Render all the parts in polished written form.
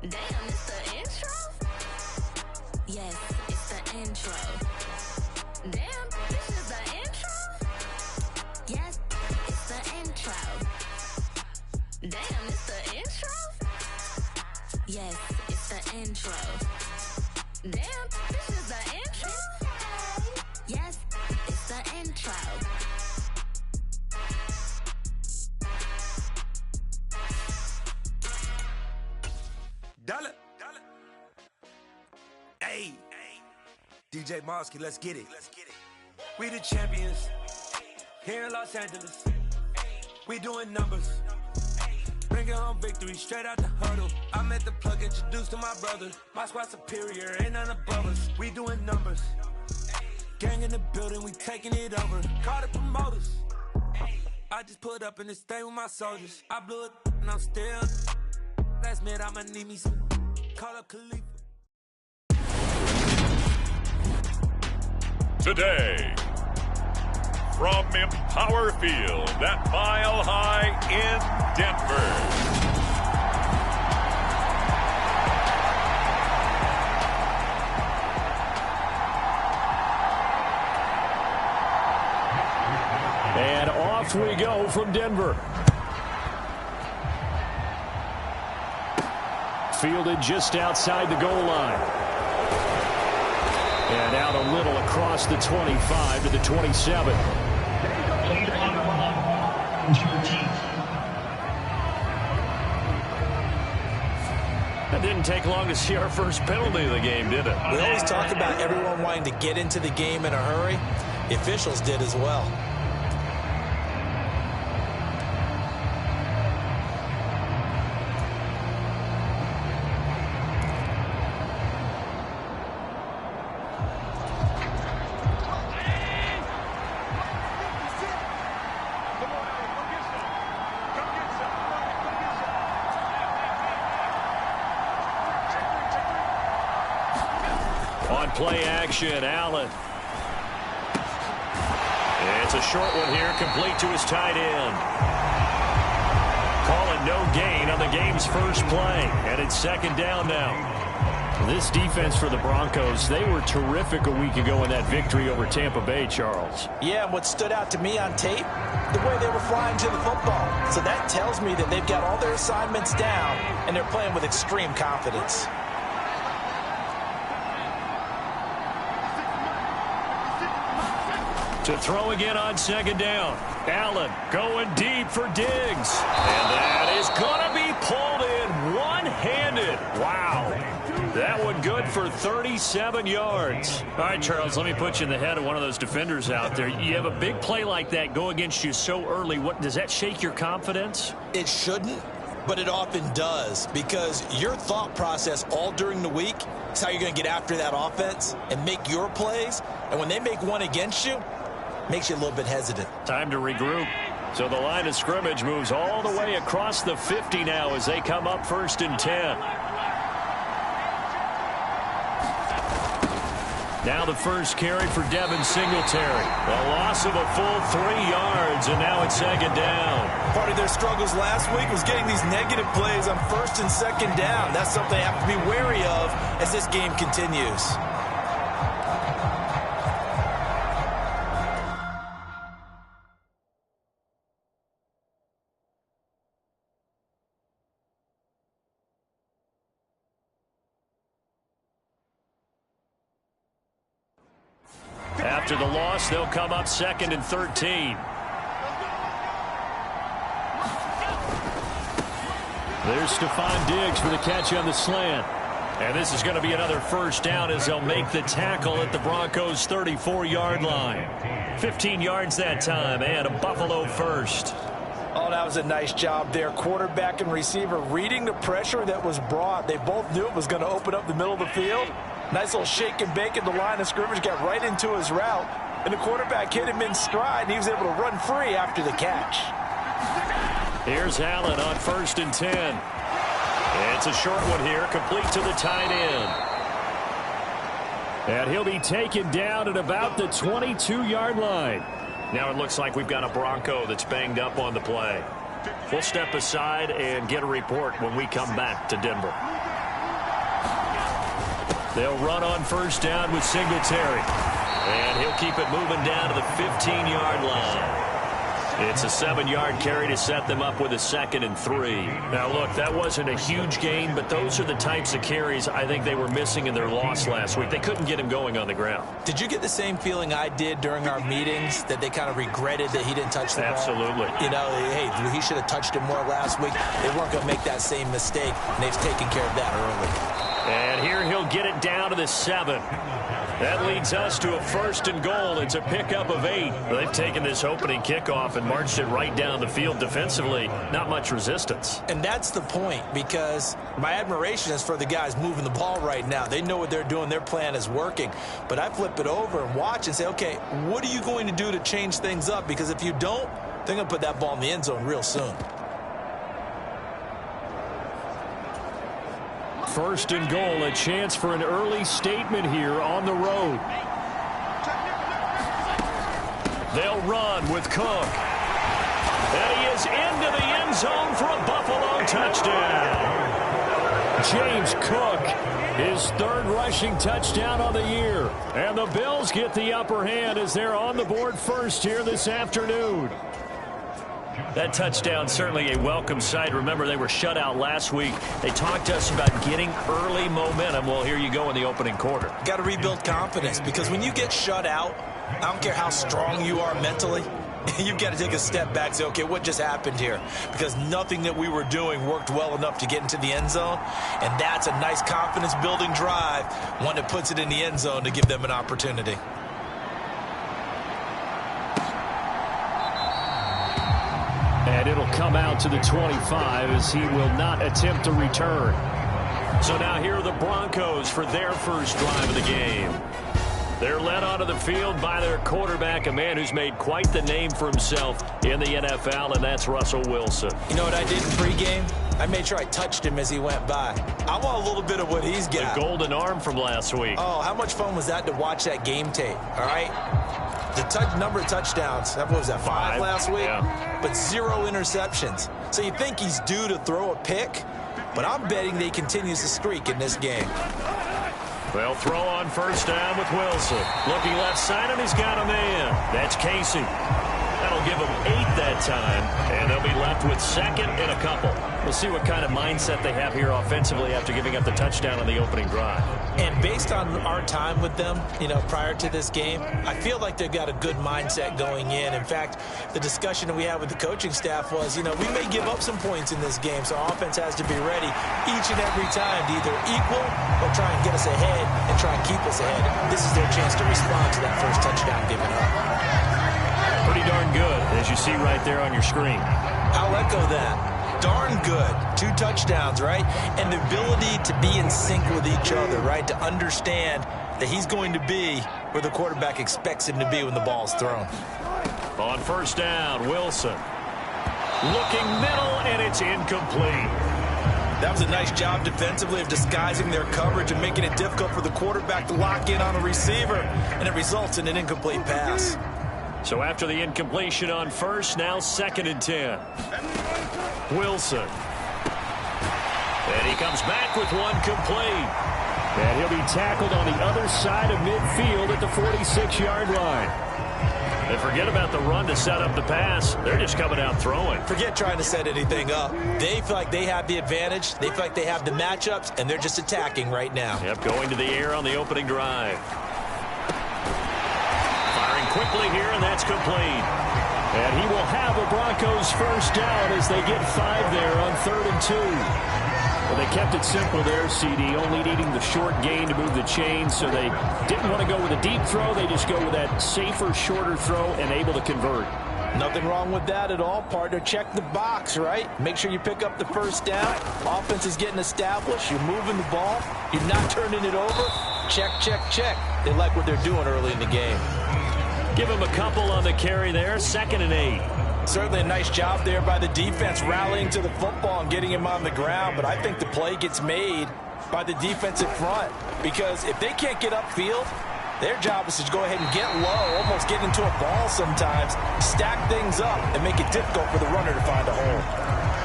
Damn, it's the intro? Yes, it's the intro. Damn, this is the intro? Yes, it's the intro. Damn, it's the intro? Yes, it's the intro. Damn, this is the intro? Yes, it's the intro. Dollar. Hey, DJ Mosky, let's get it. We the champions here in Los Angeles. We doing numbers. Bringing home victory straight out the huddle. I met the plug, introduced to my brother. My squad superior, ain't none above us. We doing numbers. Gang in the building, we taking it over. Call the promoters. I just put up in this thing with my soldiers. I blew it and I'm still. Last minute, I'ma need me some. Call up Khalifa. Today, from Empower Field at Mile High in Denver. And off we go from Denver. Fielded just outside the goal line. And out a little across the 25 to the 27. That didn't take long to see our first penalty of the game, did it? We always talk about everyone wanting to get into the game in a hurry. The officials did as well. Play action, Allen. It's a short one here, complete to his tight end. Calling no gain on the game's first play, and it's second down now. This defense for the Broncos, they were terrific a week ago in that victory over Tampa Bay, Charles. Yeah, and what stood out to me on tape, the way they were flying to the football. So that tells me that they've got all their assignments down, and they're playing with extreme confidence. To throw again on second down. Allen going deep for Diggs. And that is going to be pulled in one-handed. Wow. That one good for 37 yards. All right, Charles, let me put you in the head of one of those defenders out there. You have a big play like that go against you so early. What does that shake your confidence? It shouldn't, but it often does, because your thought process all during the week is how you're going to get after that offense and make your plays. And when they make one against you, makes you a little bit hesitant. Time to regroup. So the line of scrimmage moves all the way across the 50 now as they come up 1st and 10. Now the first carry for Devin Singletary. A loss of a full 3 yards, and now it's second down. Part of their struggles last week was getting these negative plays on 1st and 2nd down. That's something they have to be wary of as this game continues. After the loss, they'll come up 2nd and 13. There's Stephon Diggs for the catch on the slant. And this is going to be another first down as they'll make the tackle at the Broncos' 34-yard line. 15 yards that time, and a Buffalo first. Oh, that was a nice job there. Quarterback and receiver reading the pressure that was brought. They both knew it was going to open up the middle of the field. Nice little shake and bake at the line of scrimmage, got right into his route. And the quarterback hit him in stride, and he was able to run free after the catch. Here's Allen on 1st and 10. It's a short one here, complete to the tight end. And he'll be taken down at about the 22-yard line. Now it looks like we've got a Bronco that's banged up on the play. We'll step aside and get a report when we come back to Denver. They'll run on first down with Singletary. And he'll keep it moving down to the 15-yard line. It's a 7-yard carry to set them up with a 2nd and 3. Now, look, that wasn't a huge gain, but those are the types of carries I think they were missing in their loss last week. They couldn't get him going on the ground. Did you get the same feeling I did during our meetings, that they kind of regretted that he didn't touch the ball? Absolutely. You know, hey, he should have touched it more last week. They weren't going to make that same mistake, and they've taken care of that early. And here he'll get it down to the 7. That leads us to a 1st and goal. It's a pickup of 8. They've taken this opening kickoff and marched it right down the field defensively. Not much resistance. And that's the point, because my admiration is for the guys moving the ball right now. They know what they're doing. Their plan is working. But I flip it over and watch and say, okay, what are you going to do to change things up? Because if you don't, they're going to put that ball in the end zone real soon. 1st and goal, a chance for an early statement here on the road. They'll run with Cook. And he is into the end zone for a Buffalo touchdown. James Cook, his 3rd rushing touchdown on the year. And the Bills get the upper hand as they're on the board first here this afternoon. That touchdown certainly a welcome sight. Remember, they were shut out last week. They talked to us about getting early momentum. Well, here you go in the opening quarter. Got to rebuild confidence, because when you get shut out, I don't care how strong you are mentally, you've got to take a step back and say, okay, what just happened here? Because nothing that we were doing worked well enough to get into the end zone, and that's a nice confidence-building drive, one that puts it in the end zone to give them an opportunity. And it'll come out to the 25 as he will not attempt to return. So now here are the Broncos for their first drive of the game. They're led onto the field by their quarterback, a man who's made quite the name for himself in the NFL, and that's Russell Wilson. You know what I did in pregame? I made sure I touched him as he went by. I want a little bit of what he's got. The golden arm from last week. Oh, how much fun was that to watch that game tape, all right? The number of touchdowns, what was that, 5 last week? Yeah. But 0 interceptions. So you think he's due to throw a pick, but I'm betting that he continues the streak in this game. They'll throw on first down with Wilson. Looking left side, and he's got a man. That's Casey. That'll give them 8 that time, and they'll be left with 2nd and a couple. We'll see what kind of mindset they have here offensively after giving up the touchdown on the opening drive. And based on our time with them, you know, prior to this game, I feel like they've got a good mindset going in. In fact, the discussion that we had with the coaching staff was, you know, we may give up some points in this game, so our offense has to be ready each and every time to either equal or try and get us ahead and try and keep us ahead. This is their chance to respond to that first touchdown given up. Pretty darn good, as you see right there on your screen. I'll echo that. Darn good. 2 touchdowns, right? And the ability to be in sync with each other, right? To understand that he's going to be where the quarterback expects him to be when the ball's thrown. On first down, Wilson. Looking middle, and it's incomplete. That was a nice job defensively of disguising their coverage and making it difficult for the quarterback to lock in on a receiver, and it results in an incomplete pass. So after the incompletion on first, now 2nd and 10. Wilson. And he comes back with one complete. And he'll be tackled on the other side of midfield at the 46-yard line. And forget about the run to set up the pass. They're just coming out throwing. Forget trying to set anything up. They feel like they have the advantage. They feel like they have the matchups, and they're just attacking right now. Yep, going to the air on the opening drive. Firing quickly here, and that's complete. And he will have a Broncos first down as they get 5 there on 3rd and 2. Well, they kept it simple there, CD, only needing the short gain to move the chains, so they didn't want to go with a deep throw. They just go with that safer, shorter throw and able to convert. Nothing wrong with that at all, partner. Check the box, right? Make sure you pick up the first down. Offense is getting established. You're moving the ball. You're not turning it over. Check, check, check. They like what they're doing early in the game. Give him a couple on the carry there, 2nd and 8. Certainly a nice job there by the defense rallying to the football and getting him on the ground, but I think the play gets made by the defensive front, because if they can't get upfield, their job is to go ahead and get low, almost get into a ball sometimes, stack things up, and make it difficult for the runner to find a hole.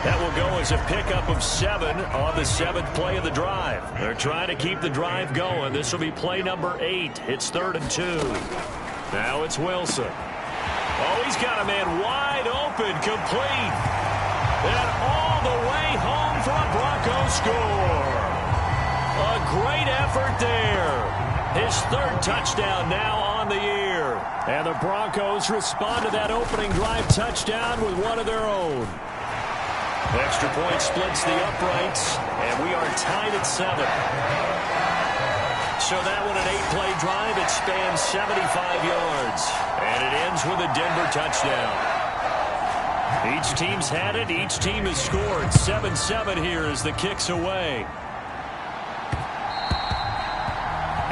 That will go as a pickup of 7 on the 7th play of the drive. They're trying to keep the drive going. This will be play number 8. It's 3rd and 2. Now it's Wilson. Oh, he's got a man wide open, complete. And all the way home for a Broncos score. A great effort there. His 3rd touchdown now on the year. And the Broncos respond to that opening drive touchdown with one of their own. Extra point splits the uprights, and we are tied at 7. So that one, an 8-play drive. It spans 75 yards, and it ends with a Denver touchdown. Each team's had it. Each team has scored. 7-7 here as the kick's away.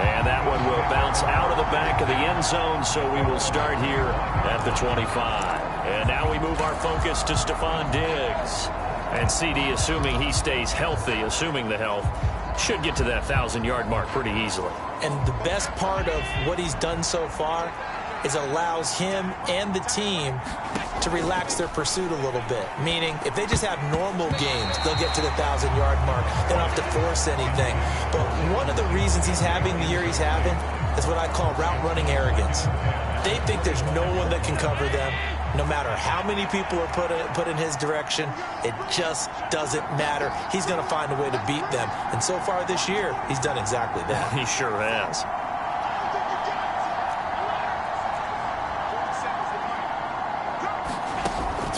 And that one will bounce out of the back of the end zone, so we will start here at the 25. And now we move our focus to Stephon Diggs. And CD, assuming he stays healthy, assuming the health, should get to that 1,000-yard mark pretty easily. And the best part of what he's done so far is allows him and the team to relax their pursuit a little bit. Meaning, if they just have normal games, they'll get to the 1,000-yard mark. They don't have to force anything. But one of the reasons he's having the year he's having is what I call route-running arrogance. They think there's no one that can cover them. No matter how many people are put in his direction, it just doesn't matter. He's going to find a way to beat them. And so far this year, he's done exactly that. He sure has.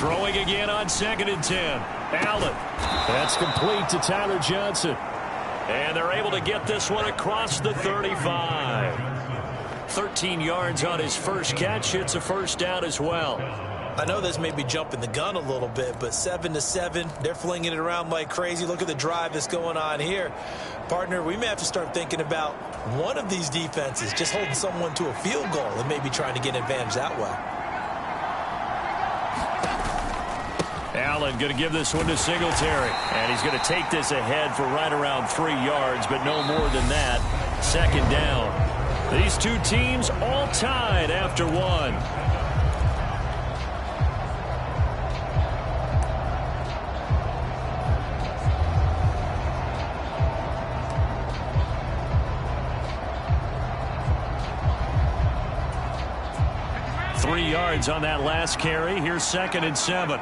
Throwing again on 2nd and 10. Allen. That's complete to Tyler Johnson. And they're able to get this one across the 35. 13 yards on his first catch. It's a first down as well. I know this may be jumping the gun a little bit, but 7-7, they're flinging it around like crazy. Look at the drive that's going on here. Partner, we may have to start thinking about one of these defenses just holding someone to a field goal and maybe trying to get an advantage that way. Allen going to give this one to Singletary. And he's going to take this ahead for right around 3 yards, but no more than that. 2nd down. These two teams all tied after 1. On that last carry. Here's 2nd and 7.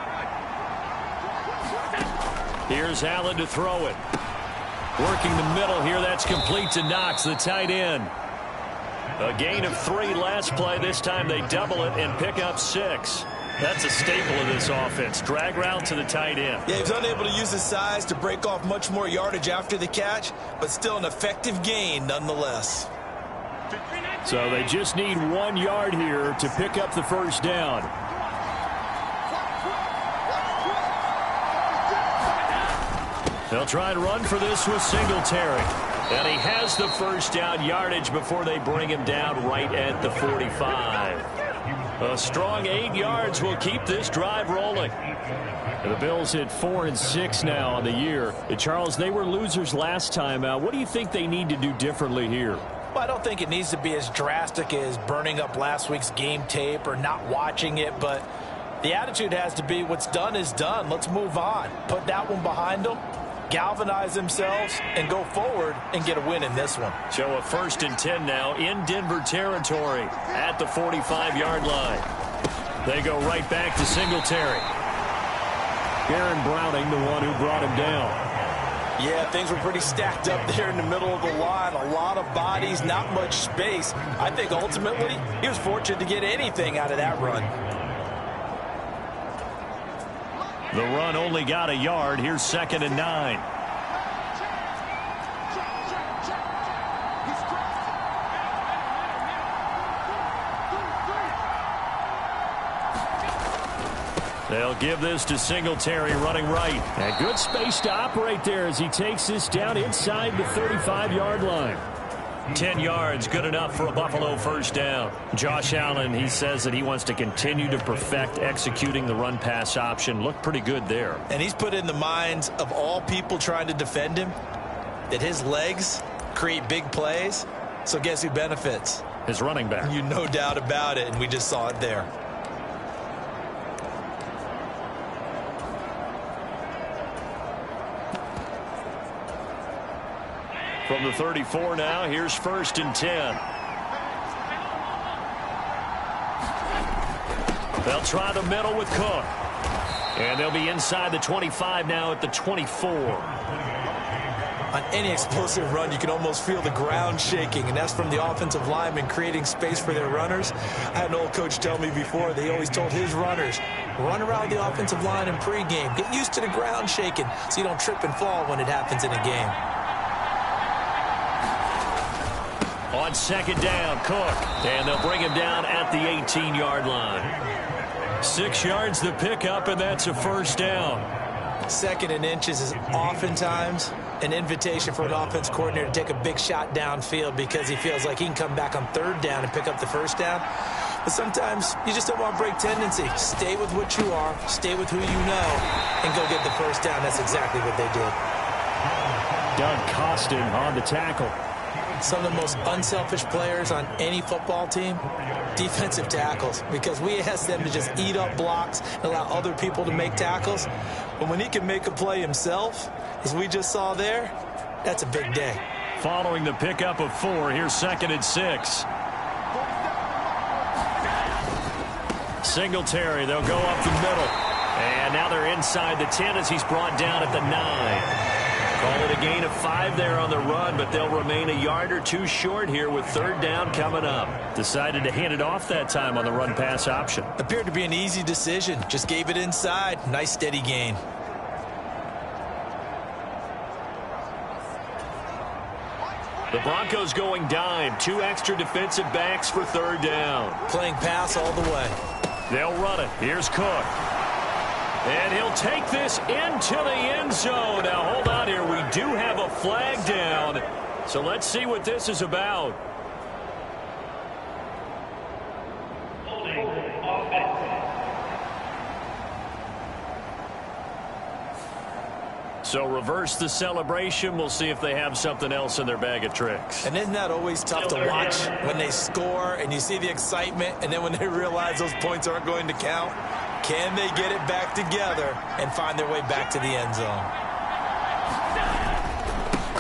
Here's Allen to throw it. Working the middle here. That's complete to Knox, the tight end. A gain of 3 last play. This time they double it and pick up 6. That's a staple of this offense. Drag route to the tight end. Yeah, he's unable to use his size to break off much more yardage after the catch, but still an effective gain nonetheless. So they just need 1 yard here to pick up the first down. They'll try and run for this with Singletary. And he has the first down yardage before they bring him down right at the 45. A strong 8 yards will keep this drive rolling. The Bills hit 4-6 now on the year. Charles, they were losers last time out. What do you think they need to do differently here? Well, I don't think it needs to be as drastic as burning up last week's game tape or not watching it, but the attitude has to be what's done is done. Let's move on. Put that one behind them, galvanize themselves, and go forward and get a win in this one. So a 1st and 10 now in Denver territory at the 45-yard line. They go right back to Singletary. Aaron Browning, the one who brought him down. Yeah, things were pretty stacked up there in the middle of the line. A lot of bodies, not much space. I think ultimately he was fortunate to get anything out of that run. The run only got a yard. Here's 2nd and 9. They'll give this to Singletary running right. And good space to operate there as he takes this down inside the 35-yard line. 10 yards, good enough for a Buffalo first down. Josh Allen, he says that he wants to continue to perfect executing the run-pass option. Looked pretty good there. And he's put in the minds of all people trying to defend him that his legs create big plays. So guess who benefits? His running back. You no doubt about it, and we just saw it there. From the 34 now, here's 1st and 10. They'll try the middle with Cook. And they'll be inside the 25 now at the 24. On any explosive run, you can almost feel the ground shaking, and that's from the offensive linemen creating space for their runners. I had an old coach tell me before, they always told his runners, run around the offensive line in pregame. Get used to the ground shaking so you don't trip and fall when it happens in a game. On 2nd down, Cook. And they'll bring him down at the 18-yard line. 6 yards the pickup, and that's a 1st down. 2nd and inches is oftentimes an invitation for an offense coordinator to take a big shot downfield because he feels like he can come back on 3rd down and pick up the 1st down. But sometimes you just don't want to break tendency. Stay with what you are, stay with who you know, and go get the 1st down. That's exactly what they did. Doug Costin on the tackle. Some of the most unselfish players on any football team, defensive tackles, because we ask them to just eat up blocks and allow other people to make tackles. But when he can make a play himself, as we just saw there, that's a big day. Following the pickup of 4, here's 2nd and 6. Singletary, they'll go up the middle. And now they're inside the 10 as he's brought down at the 9. Call it a gain of 5 there on the run, but they'll remain a yard or 2 short here with 3rd down coming up. Decided to hand it off that time on the run-pass option. Appeared to be an easy decision. Just gave it inside. Nice steady gain. The Broncos going dime. 2 extra defensive backs for 3rd down. Playing pass all the way. They'll run it. Here's Cook. And he'll take this into the end zone. Now, hold on here. We do have a flag down. So let's see what this is about. So reverse the celebration. We'll see if they have something else in their bag of tricks. And isn't that always tough to watch when they score and you see the excitement, and then when they realize those points aren't going to count? Can they get it back together and find their way back to the end zone?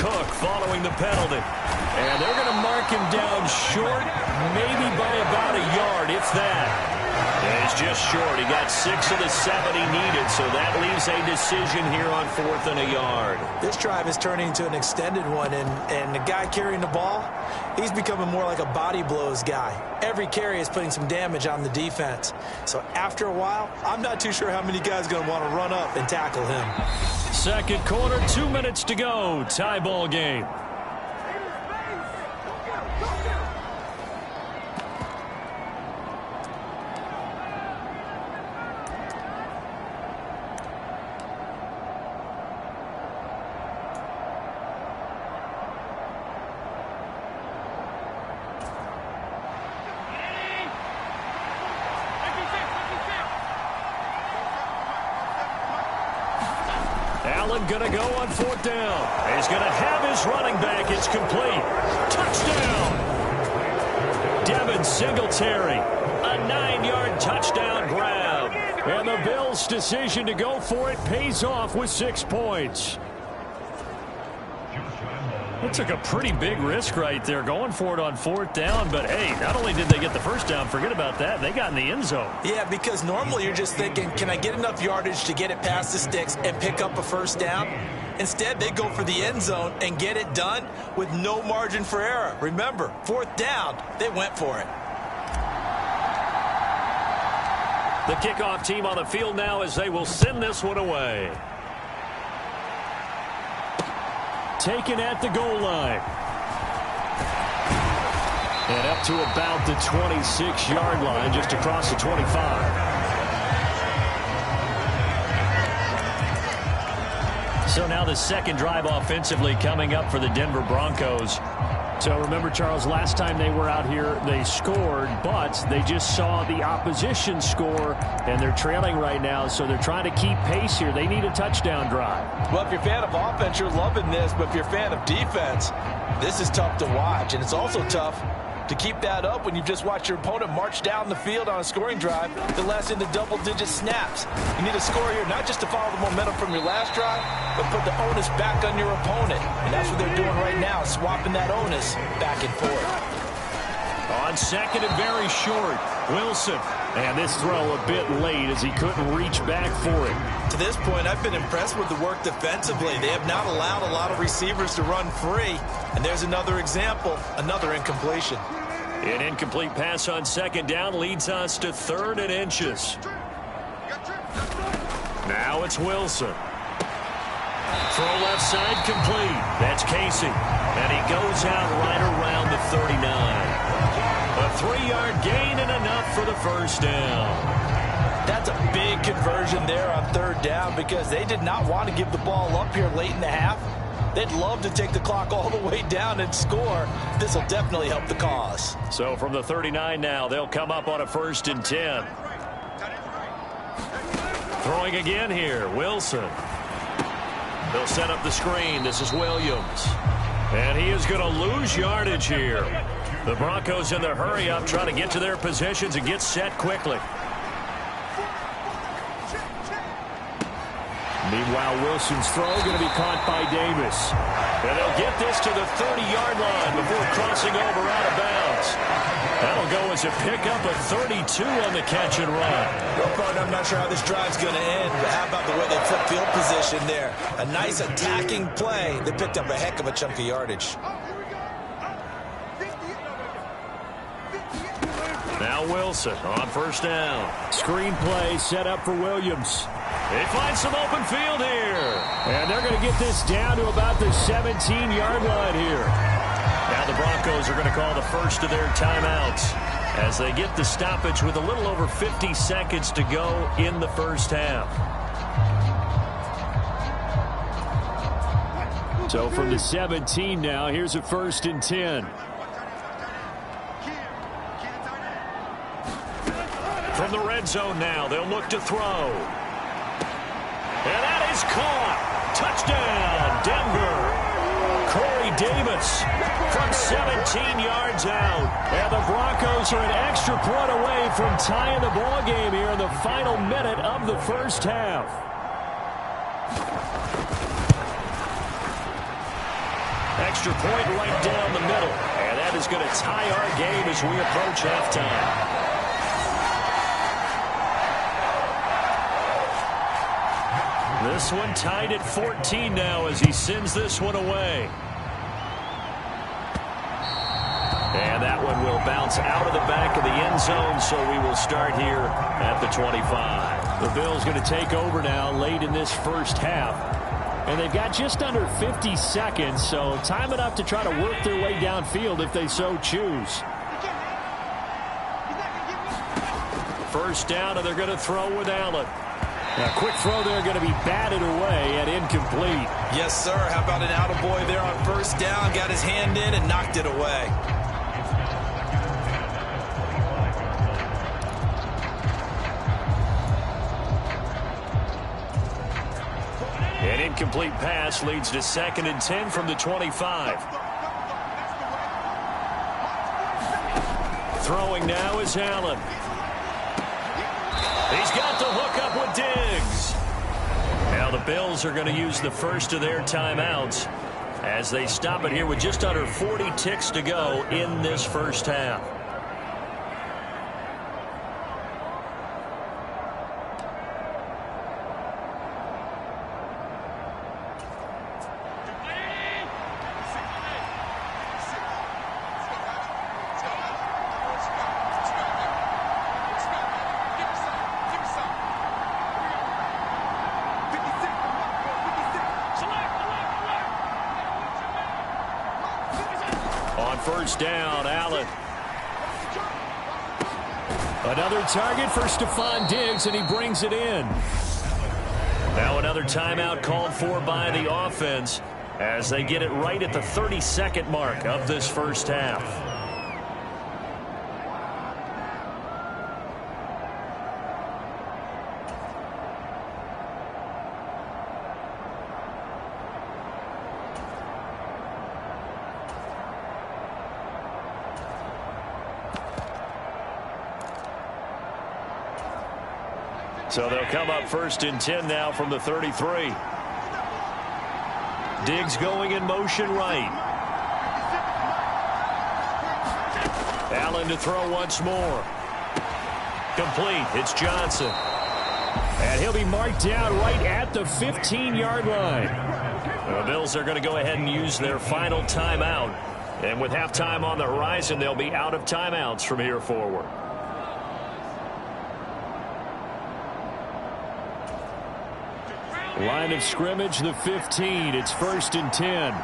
Cook following the penalty. And they're going to mark him down short, maybe by about a yard, if that. And he's just short. He got 6 of the 7 he needed, so that leaves a decision here on 4th and a yard. This drive is turning into an extended one, and the guy carrying the ball, he's becoming more like a body blows guy. Every carry is putting some damage on the defense. So after a while, I'm not too sure how many guys are going to want to run up and tackle him. 2nd quarter, 2 minutes to go. Tie ball game. Allen going to go on 4th down. He's going to have his running back. It's complete. Touchdown. Devin Singletary. A 9-yard touchdown grab. And the Bills' decision to go for it pays off with 6 points. It took a pretty big risk right there going for it on 4th down. But, hey, not only did they get the 1st down, forget about that, they got in the end zone. Yeah, because normally you're just thinking, can I get enough yardage to get it past the sticks and pick up a 1st down? Instead, they go for the end zone and get it done with no margin for error. Remember, 4th down, they went for it. The kickoff team on the field now as they will send this one away. Taken at the goal line. And up to about the 26-yard line, just across the 25. So now the 2nd drive offensively coming up for the Denver Broncos. So remember, Charles, last time they were out here, they scored, but they just saw the opposition score, and they're trailing right now, so they're trying to keep pace here. They need a touchdown drive. Well, if you're a fan of offense, you're loving this, but if you're a fan of defense, this is tough to watch, and it's also tough To keep that up when you've just watched your opponent march down the field on a scoring drive that lasts into double-digit snaps. You need a score here not just to follow the momentum from your last drive, but put the onus back on your opponent. And that's what they're doing right now, swapping that onus back and forth. On second and very short, Wilson. And this throw a bit late as he couldn't reach back for it. To this point, I've been impressed with the work defensively. They have not allowed a lot of receivers to run free. And there's another example, another incompletion. An incomplete pass on second down leads us to 3rd and inches. Now it's Wilson. Throw left side complete. That's Casey. And he goes out right around the 39. A 3-yard gain and enough for the first down. That's a big conversion there on 3rd down because they did not want to give the ball up here late in the half. They'd love to take the clock all the way down and score. This will definitely help the cause. So from the 39 now, they'll come up on a 1st and 10. Throwing again here, Wilson. They'll set up the screen. This is Williams. And he is going to lose yardage here. The Broncos in the hurry up, trying to get to their positions and get set quickly. Meanwhile, Wilson's throw going to be caught by Davis. And they'll get this to the 30-yard line before crossing over out of bounds. That'll go as a pickup of 32 on the catch and run. Well, partner, I'm not sure how this drive's going to end, but how about the way they flip field position there? A nice attacking play. They picked up a heck of a chunk of yardage. Now Wilson on 1st down. Screen play set up for Williams. They find some open field here. And they're going to get this down to about the 17-yard line here. Now the Broncos are going to call the first of their timeouts as they get the stoppage with a little over 50 seconds to go in the first half. So from the 17 now, here's a 1st and 10. From the red zone now, they'll look to throw. And that is caught. Touchdown, Denver. Corey Davis from 17 yards out. And the Broncos are an extra point away from tying the ball game here in the final minute of the first half. Extra point right down the middle. And that is going to tie our game as we approach halftime. This one tied at 14 now as he sends this one away. And that one will bounce out of the back of the end zone, so we will start here at the 25. The Bills going to take over now late in this first half. And they've got just under 50 seconds, so time enough to try to work their way downfield if they so choose. 1st down, and they're going to throw with Allen. A quick throw there going to be batted away and incomplete. Yes, sir. How about an attaboy there on 1st down? Got his hand in and knocked it away. An incomplete pass leads to 2nd and 10 from the 25. Throwing now is Allen. He's got the hook up with Diggs. Now the Bills are going to use the first of their timeouts as they stop it here with just under 40 ticks to go in this first half. On 1st down, Allen. Another target for Stephon Diggs, and he brings it in. Now another timeout called for by the offense as they get it right at the 32nd mark of this first half. So they'll come up 1st and 10 now from the 33. Diggs going in motion right. Allen to throw once more. Complete. It's Johnson. And he'll be marked down right at the 15-yard line. The Bills are going to go ahead and use their final timeout. And with halftime on the horizon, they'll be out of timeouts from here forward. Line of scrimmage, the 15. It's 1st and 10.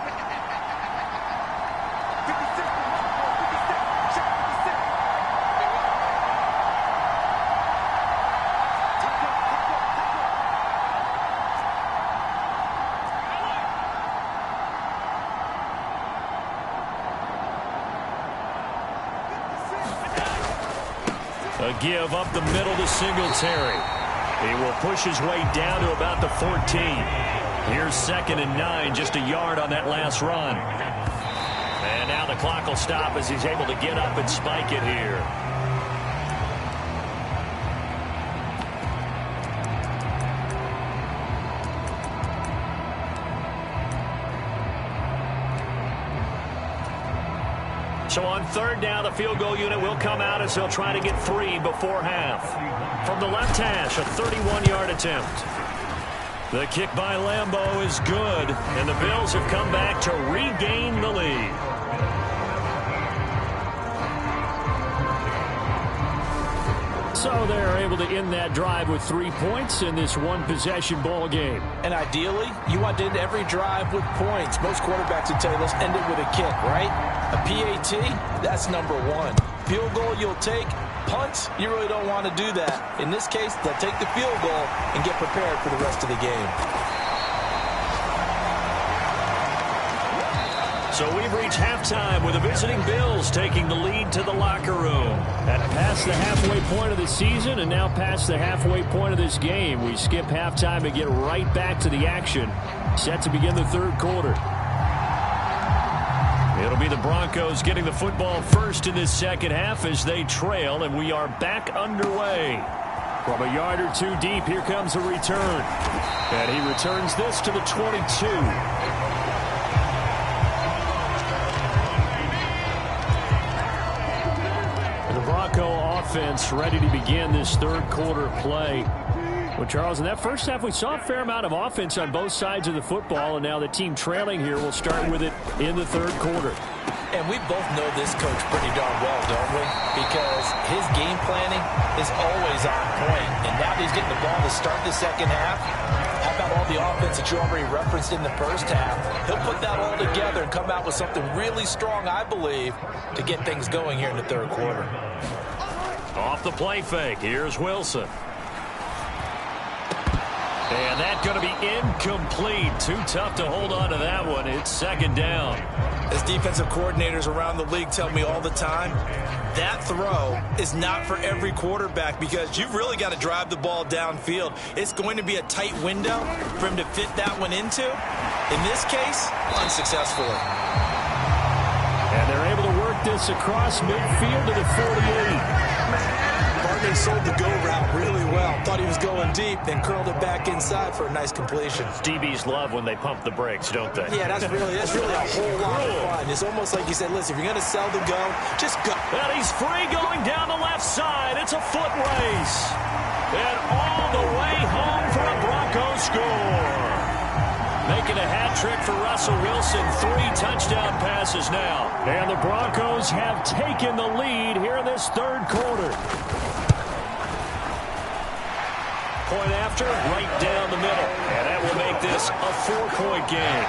A give up the middle to Singletary. He will push his way down to about the 14. Here's 2nd and 9, just a yard on that last run. And now the clock will stop as he's able to get up and spike it here. So on 3rd down, the field goal unit will come out as they'll try to get 3 before half. From the left hash, a 31-yard attempt. The kick by Lambeau is good, and the Bills have come back to regain the lead. So they're able to end that drive with 3 points in this one-possession ball game. And ideally, you want to end every drive with points. Most quarterbacks would tell you, let's end it with a kick, right? A PAT, that's number 1. Field goal you'll take. Punts, you really don't want to do that. In this case, they'll take the field goal and get prepared for the rest of the game. So we've reached halftime with the visiting Bills taking the lead to the locker room. At past the halfway point of the season and now past the halfway point of this game, we skip halftime and get right back to the action. Set to begin the 3rd quarter. It'll be the Broncos getting the football first in this 2nd half as they trail, and we are back underway. From a yard or 2 deep, here comes a return. And he returns this to the 22. The Bronco offense ready to begin this 3rd quarter of play. Well, Charles, in that first half, we saw a fair amount of offense on both sides of the football, and now the team trailing here will start with it in the 3rd quarter. And we both know this coach pretty darn well, don't we? Because his game planning is always on point. And now that he's getting the ball to start the 2nd half, how about all the offense that you already referenced in the first half? He'll put that all together and come out with something really strong, I believe, to get things going here in the 3rd quarter. Off the play fake, here's Wilson. And that's going to be incomplete. Too tough to hold on to that one. It's 2nd down. As defensive coordinators around the league tell me all the time, that throw is not for every quarterback because you've really got to drive the ball downfield. It's going to be a tight window for him to fit that one into. In this case, unsuccessfully. And they're able to work this across midfield to the 48. Barkley sold the go route really well. Thought he was going deep, then curled it back inside for a nice completion. DBs love when they pump the brakes, don't they? Yeah, that's really a whole lot of fun. It's almost like you said, listen, if you're going to sell the go, just go. And he's free going down the left side. It's a foot race. And all the way home for a Broncos score. Making a hat trick for Russell Wilson. 3 touchdown passes now. And the Broncos have taken the lead here in this 3rd quarter. Point after, right down the middle. And that will make this a 4-point game.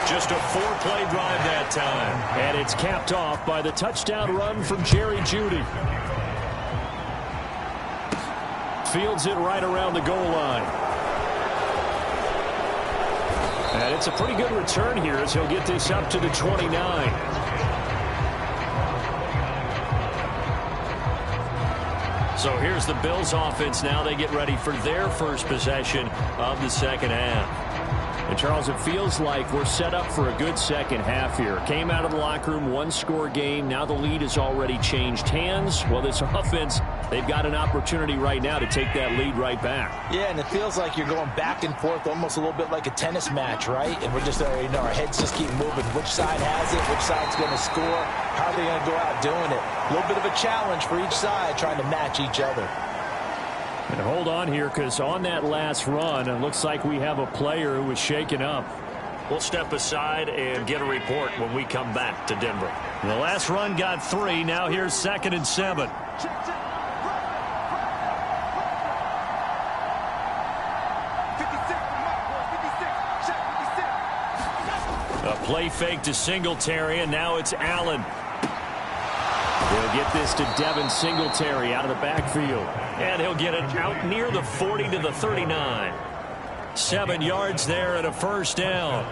Just a 4-play drive that time. And it's capped off by the touchdown run from Jerry Jeudy. Fields it right around the goal line. And it's a pretty good return here as he'll get this up to the 29. So here's the Bills offense now. They get ready for their first possession of the 2nd half. And, Charles, it feels like we're set up for a good second half here. Came out of the locker room, one-score game. Now the lead has already changed hands. Well, this offense, they've got an opportunity right now to take that lead right back. Yeah, and it feels like you're going back and forth almost a little bit like a tennis match, right? And we're just, our heads just keep moving. Which side has it? Which side's going to score? How are they going to go out doing it? A little bit of a challenge for each side trying to match each other. And hold on here, because on that last run, it looks like we have a player who was shaken up. We'll step aside and get a report when we come back to Denver. The last run got 3. Now here's 2nd and 7. A play fake to Singletary, and now it's Allen. They'll get this to Devin Singletary out of the backfield. And he'll get it out near the 40 to the 39. 7 yards there and a first down.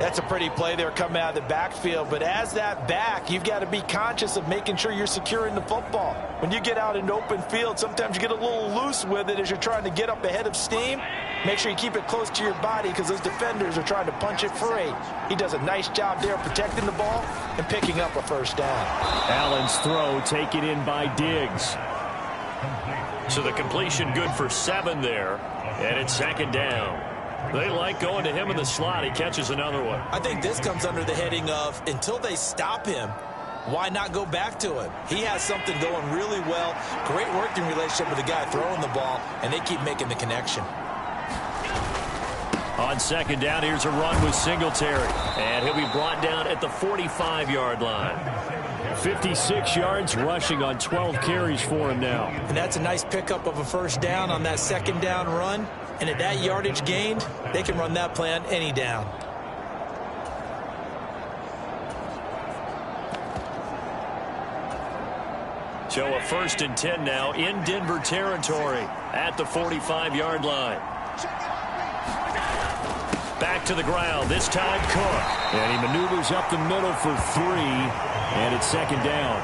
That's a pretty play there coming out of the backfield. But as that back, you've got to be conscious of making sure you're securing the football. When you get out in open field, sometimes you get a little loose with it as you're trying to get up ahead of steam. Make sure you keep it close to your body because those defenders are trying to punch it free. He does a nice job there protecting the ball and picking up a first down. Allen's throw taken in by Diggs. So the completion good for 7 there, and it's 2nd down. They like going to him in the slot. He catches another one. I think this comes under the heading of until they stop him, why not go back to him? He has something going really well. Great working relationship with the guy throwing the ball, and they keep making the connection. On 2nd down, here's a run with Singletary. And he'll be brought down at the 45-yard line. 56 yards rushing on 12 carries for him now. And that's a nice pickup of a first down on that 2nd down run. And at that yardage gained, they can run that play on any down. So a 1st and 10 now in Denver territory at the 45-yard line. Back to the ground, this time Cook. And he maneuvers up the middle for 3, and it's 2nd down.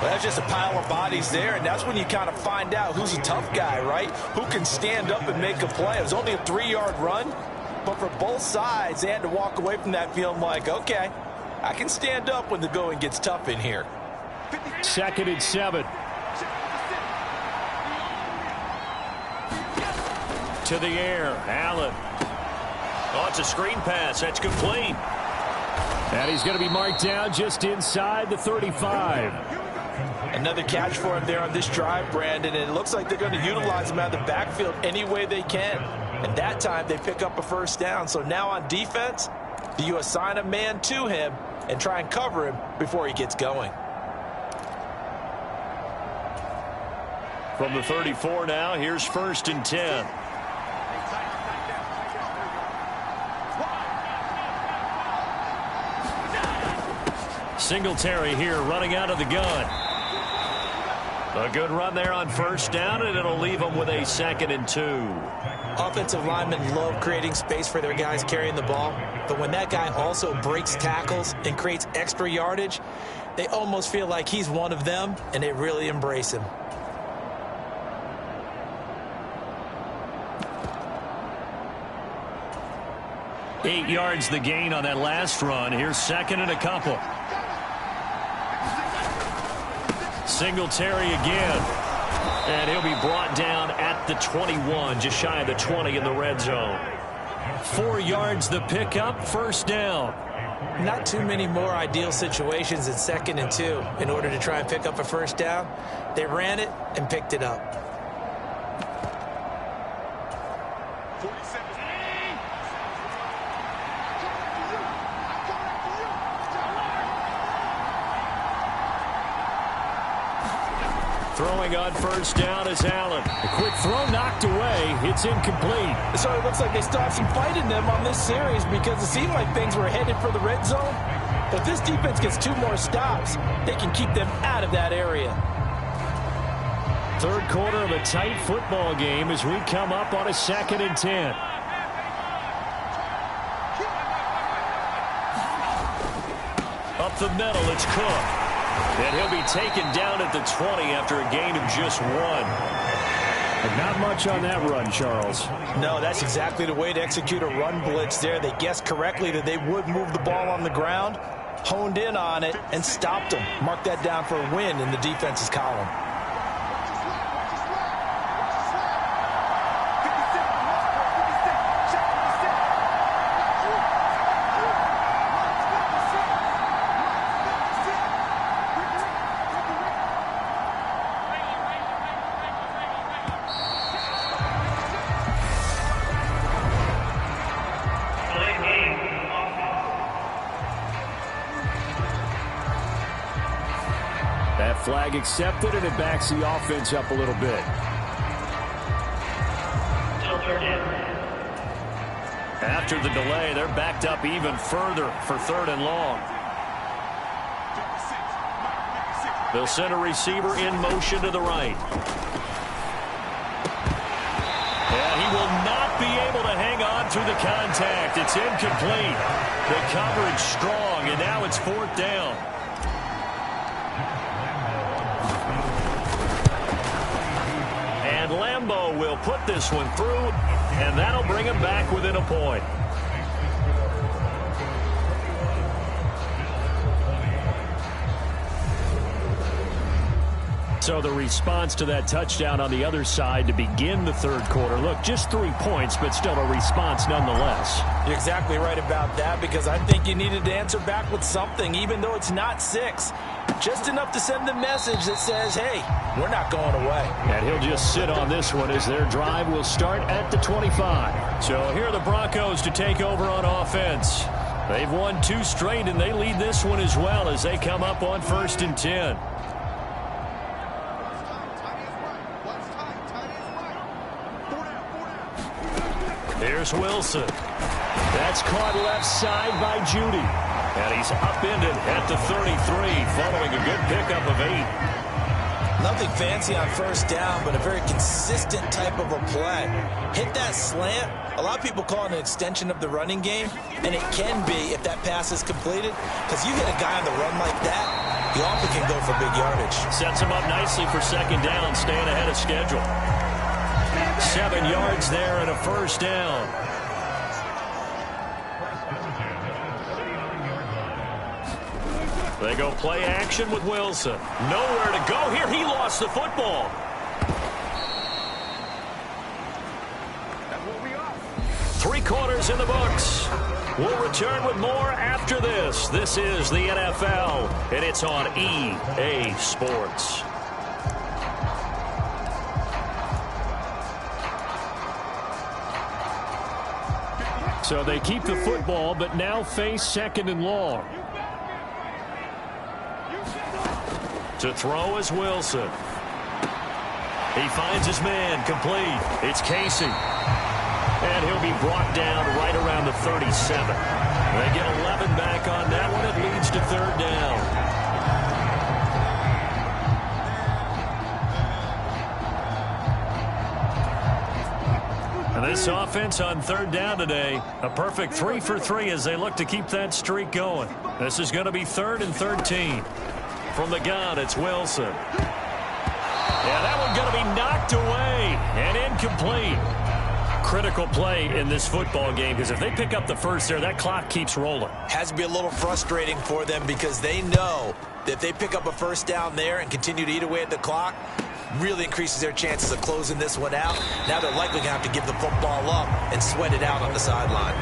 Well, that's just a pile of bodies there, and that's when you kind of find out who's a tough guy, right? Who can stand up and make a play. It was only a 3-yard run, but for both sides, they had to walk away from that feeling like, okay, I can stand up when the going gets tough in here. 2nd and 7. To the air, Allen. Oh, it's a screen pass. That's complete. And he's going to be marked down just inside the 35. Another catch for him there on this drive, Brandon, and it looks like they're going to utilize him out of the backfield any way they can. And that time they pick up a first down. So now on defense, do you assign a man to him and try and cover him before he gets going? From the 34 now, here's 1st and 10. Singletary here running out of the gun. A good run there on 1st down, and it'll leave them with a 2nd and 2. Offensive linemen love creating space for their guys carrying the ball, but when that guy also breaks tackles and creates extra yardage, they almost feel like he's one of them, and they really embrace him. Eight yards the gain on that last run. Here's 2nd and a couple. Singletary again. And he'll be brought down at the 21, just shy of the 20 in the red zone. 4 yards the pickup, 1st down. Not too many more ideal situations in 2nd and 2 in order to try and pick up a first down. They ran it and picked it up. Throwing on 1st down is Allen. A quick throw knocked away. It's incomplete. So it looks like they still have some fight in them on this series because it seemed like things were headed for the red zone. But this defense gets 2 more stops. They can keep them out of that area. 3rd quarter of a tight football game as we come up on a 2nd and 10. Up the middle, it's Cook. And he'll be taken down at the 20 after a gain of just 1. And not much on that run, Charles. No, that's exactly the way to execute a run blitz there. They guessed correctly that they would move the ball on the ground, honed in on it, and stopped them. Mark that down for a win in the defense's column. Flag accepted, and it backs the offense up a little bit. After the delay, they're backed up even further for 3rd and long. They'll send a receiver in motion to the right. And he will not be able to hang on through the contact. It's incomplete. The coverage strong, and now it's 4th down. Lambo will put this one through, and that'll bring him back within a point. So the response to that touchdown on the other side to begin the 3rd quarter. Look, just 3 points, but still a response nonetheless. You're exactly right about that, because I think you needed to answer back with something, even though it's not 6. Just enough to send the message that says, hey, we're not going away. And he'll just sit on this one as their drive will start at the 25. So here are the Broncos to take over on offense. They've won 2 straight, and they lead this one as well as they come up on 1st and 10. Here's Wilson. That's caught left side by Judy. And he's upended at the 33 following a good pickup of 8. Nothing fancy on 1st down, but a very consistent type of a play. Hit that slant. A lot of people call it an extension of the running game, and it can be if that pass is completed, because you hit a guy on the run like that, he often can go for big yardage. Sets him up nicely for 2nd down, staying ahead of schedule. 7 yards there and a 1st down. They go play action with Wilson. Nowhere to go here. He lost the football. Three quarters in the books. We'll return with more after this. This is the NFL, and it's on EA Sports. So they keep the football, but now face 2nd and long. To throw is Wilson. He finds his man, complete. It's Casey. And he'll be brought down right around the 37. They get 11 back on that one. It leads to 3rd down. And this offense on 3rd down today, a perfect 3 for 3 as they look to keep that streak going. This is going to be 3rd and 13. From the gun, it's Wilson. Yeah, that one going to be knocked away and incomplete. Critical play in this football game, because if they pick up the first there, that clock keeps rolling. Has to be a little frustrating for them, because they know that if they pick up a 1st down there and continue to eat away at the clock, really increases their chances of closing this one out. Now they're likely going to have to give the football up and sweat it out on the sideline.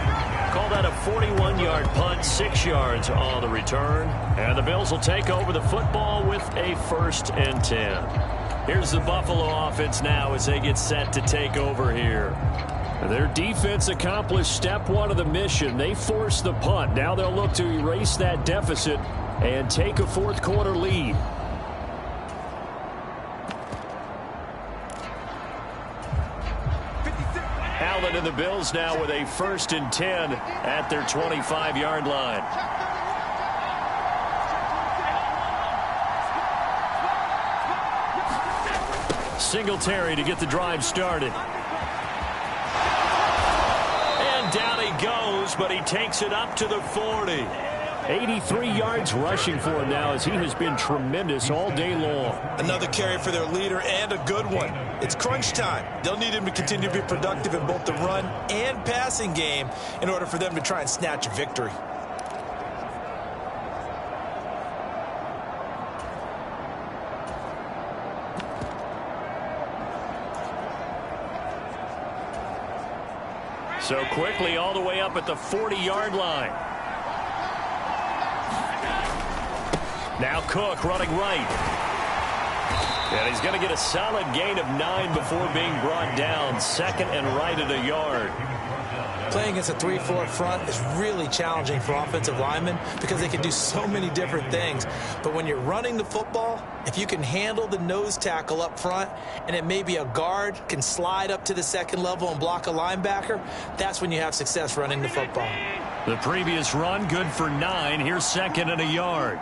Call that a 41-yard punt, 6 yards on the return. And the Bills will take over the football with a 1st and 10. Here's the Buffalo offense now as they get set to take over here. Their defense accomplished step 1 of the mission. They forced the punt. Now they'll look to erase that deficit and take a 4th quarter lead. Allen and the Bills now with a 1st and 10 at their 25-yard line. Singletary to get the drive started. And down he goes, but he takes it up to the 40. 83 yards rushing for him now as he has been tremendous all day long. Another carry for their leader and a good one. It's crunch time. They'll need him to continue to be productive in both the run and passing game in order for them to try and snatch a victory. So quickly all the way up at the 40-yard line. Now Cook running right. And he's going to get a solid gain of 9 before being brought down. Second and right at a yard. Playing against a 3-4 front is really challenging for offensive linemen because they can do so many different things. But when you're running the football, if you can handle the nose tackle up front and it may be a guard can slide up to the second level and block a linebacker, that's when you have success running the football. The previous run good for 9. Here's second and a yard.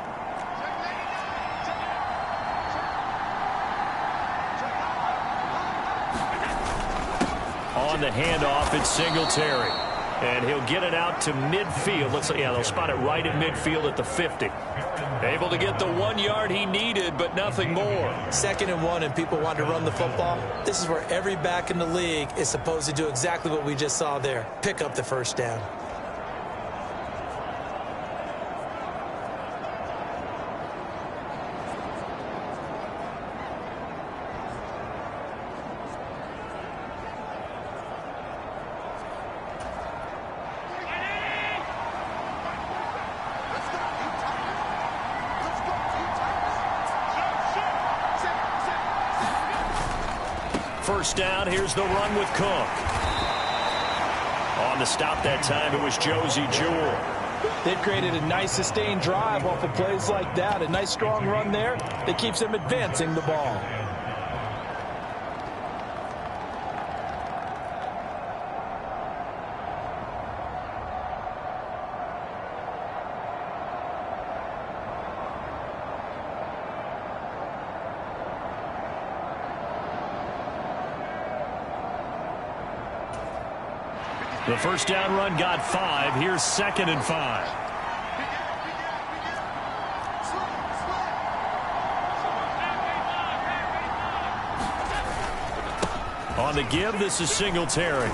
On the handoff, it's Singletary. And he'll get it out to midfield. They'll spot it right at midfield at the 50. Able to get the 1 yard he needed, but nothing more. 2nd and 1, and people want to run the football. This is where every back in the league is supposed to do exactly what we just saw there. Pick up the first down. First down, here's the run with Cook. On the stop that time, it was Josie Jewell. They've created a nice sustained drive off of plays like that. A nice strong run there that keeps them advancing the ball. The first down run got 5. Here's 2nd and 5. On the give, this is Singletary.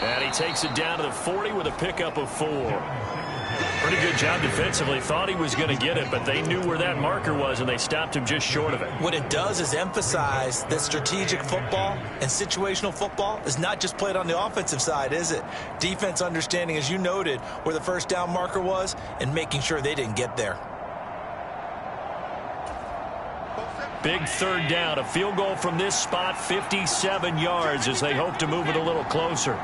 And he takes it down to the 40 with a pickup of 4. Pretty good job defensively. Thought he was going to get it, but they knew where that marker was, and they stopped him just short of it. What it does is emphasize that strategic football and situational football is not just played on the offensive side, is it? Defense understanding, as you noted, where the first down marker was and making sure they didn't get there. Big third down. A field goal from this spot, 57 yards as they hope to move it a little closer.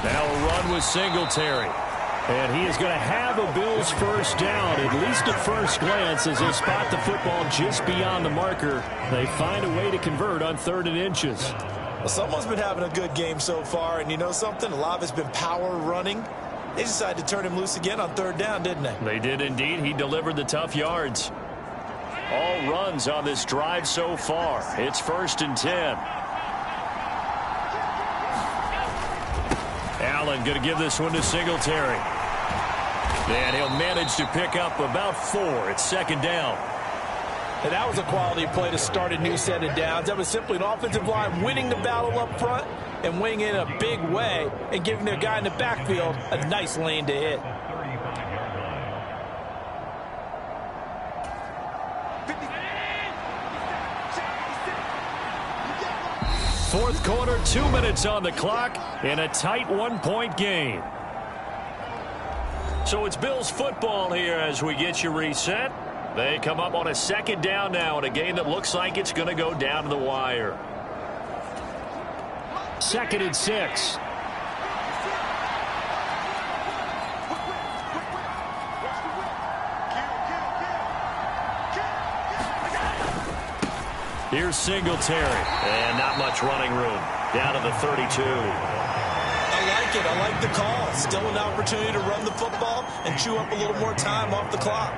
Now a run with Singletary. And he is going to have a Bills first down, at least at first glance, as they spot the football just beyond the marker. They find a way to convert on 3rd and inches. Well, someone's been having a good game so far, and you know something? A lot of it's been power running. They decided to turn him loose again on 3rd down, didn't they? They did indeed. He delivered the tough yards. All runs on this drive so far. It's 1st and 10. Allen going to give this one to Singletary. And he'll manage to pick up about 4. It's 2nd down. And that was a quality play to start a new set of downs. That was simply an offensive line winning the battle up front and winning in a big way and giving their guy in the backfield a nice lane to hit. Fourth quarter, 2 minutes on the clock in a tight 1-point game. So it's Bills football here as we get you reset. They come up on a 2nd down now in a game that looks like it's going to go down to the wire. 2nd and 6. Here's Singletary. And not much running room. Down to the 32. I like it. I like the call. Still an opportunity to run the football and chew up a little more time off the clock.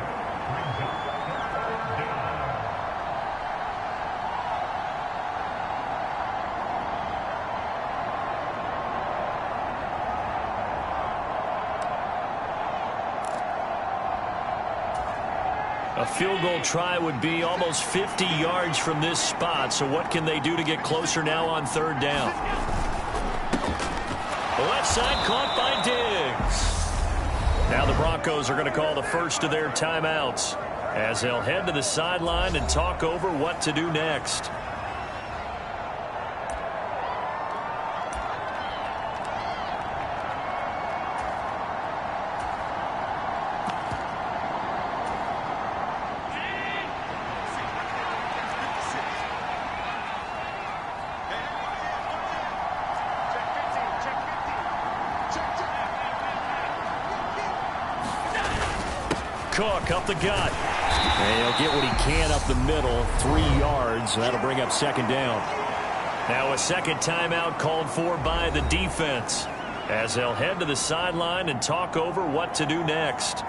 A field goal try would be almost 50 yards from this spot, so what can they do to get closer now on third down? Left side caught by Diggs. Now the Broncos are going to call the first of their timeouts as they'll head to the sideline and talk over what to do next. Cook up the gut. And he'll get what he can up the middle, 3 yards. That'll bring up second down. Now a second timeout called for by the defense as they'll head to the sideline and talk over what to do next.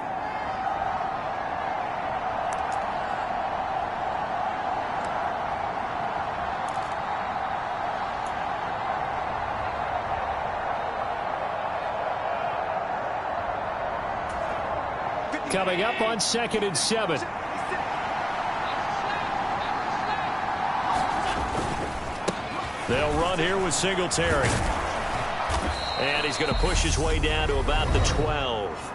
Coming up on 2nd and 7. They'll run here with Singletary. And he's going to push his way down to about the 12.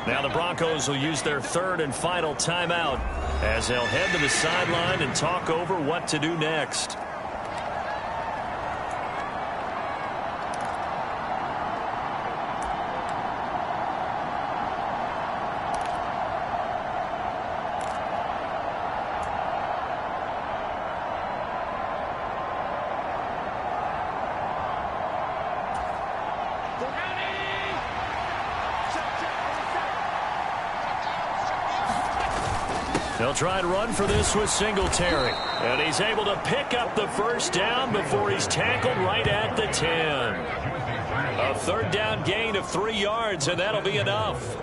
Now the Broncos will use their third and final timeout as they'll head to the sideline and talk over what to do next. They'll try and run for this with Singletary. And he's able to pick up the first down before he's tackled right at the 10. A third down gain of 3 yards, and that'll be enough.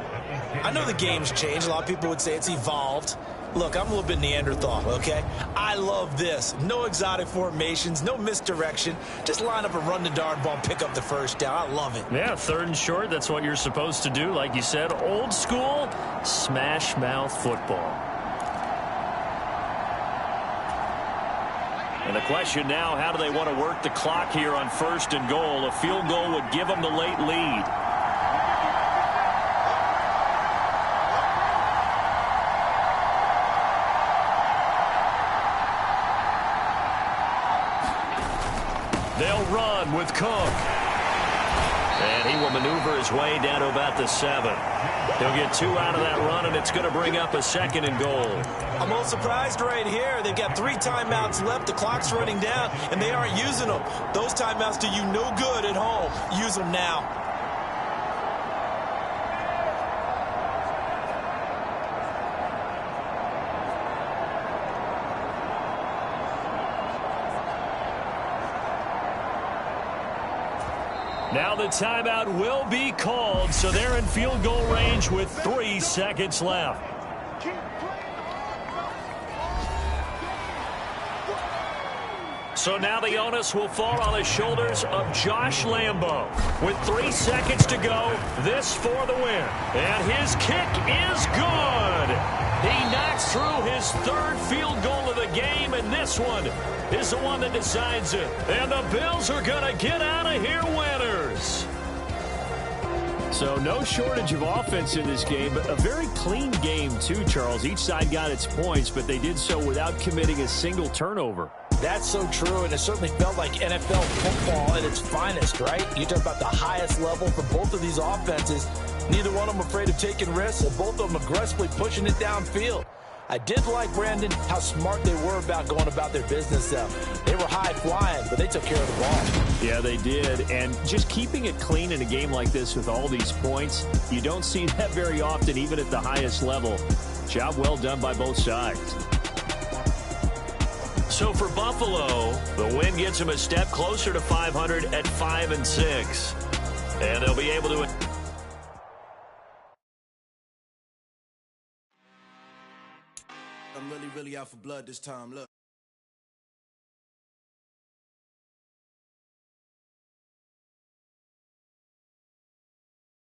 I know the game's changed. A lot of people would say it's evolved. Look, I'm a little bit Neanderthal, okay? I love this. No exotic formations, no misdirection. Just line up and run the darn ball and pick up the first down. I love it. Yeah, third and short, that's what you're supposed to do. Like you said, old school, smash mouth football. And the question now, how do they want to work the clock here on 1st and goal? A field goal would give them the late lead. They'll run with Cook. And he will maneuver his way down to about the 7. He'll get 2 out of that run, and it's going to bring up a 2nd and goal. I'm a little surprised right here. They've got 3 timeouts left. The clock's running down, and they aren't using them. Those timeouts do you no good at home. Use them now. Now the timeout will be called, so they're in field goal range with 3 seconds left. So now the onus will fall on the shoulders of Josh Lambo. With 3 seconds to go, this for the win. And his kick is good. He knocks through his 3rd field goal of the game, and this one is the one that decides it. And the Bills are going to get out of here winners. So no shortage of offense in this game, but a very clean game too, Charles. Each side got its points, but they did so without committing a single turnover. That's so true, and it certainly felt like NFL football at its finest, right? You talk about the highest level for both of these offenses. Neither one of them afraid of taking risks, and both of them aggressively pushing it downfield. I did like, Brandon, how smart they were about going about their business, though. They were high-flying, but they took care of the ball. Yeah, they did, and just keeping it clean in a game like this with all these points, you don't see that very often, even at the highest level. Job well done by both sides. So for Buffalo, the win gets them a step closer to 500 at 5-6. And they'll be able to... I'm really out for blood this time. Look.